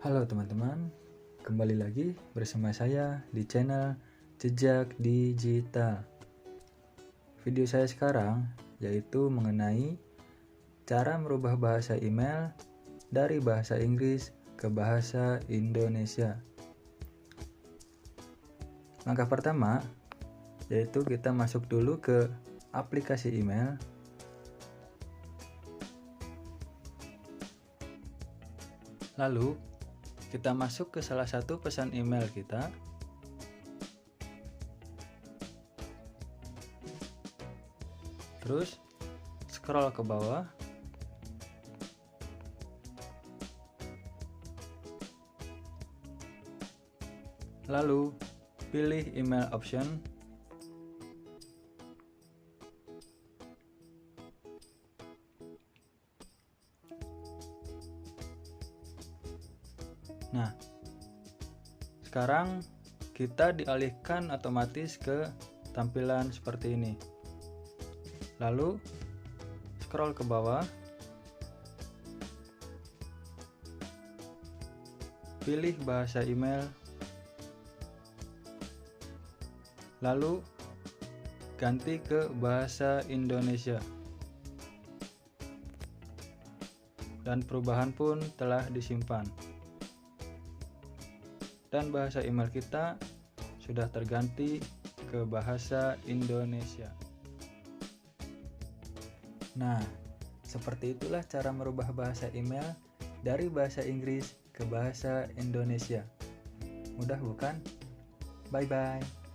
Halo teman-teman, kembali lagi bersama saya di channel Jejak Digital. Video saya sekarang yaitu mengenai cara merubah bahasa email dari bahasa Inggris ke bahasa Indonesia. Langkah pertama yaitu kita masuk dulu ke aplikasi email. Lalu kita masuk ke salah satu pesan email kita. Terus scroll ke bawah. Lalu pilih email option. Nah, sekarang kita dialihkan otomatis ke tampilan seperti ini. Lalu scroll ke bawah, pilih bahasa email, lalu ganti ke bahasa Indonesia. Dan perubahan pun telah disimpan. Dan bahasa email kita sudah terganti ke bahasa Indonesia. Nah, seperti itulah cara merubah bahasa email dari bahasa Inggris ke bahasa Indonesia. Mudah bukan? Bye-bye.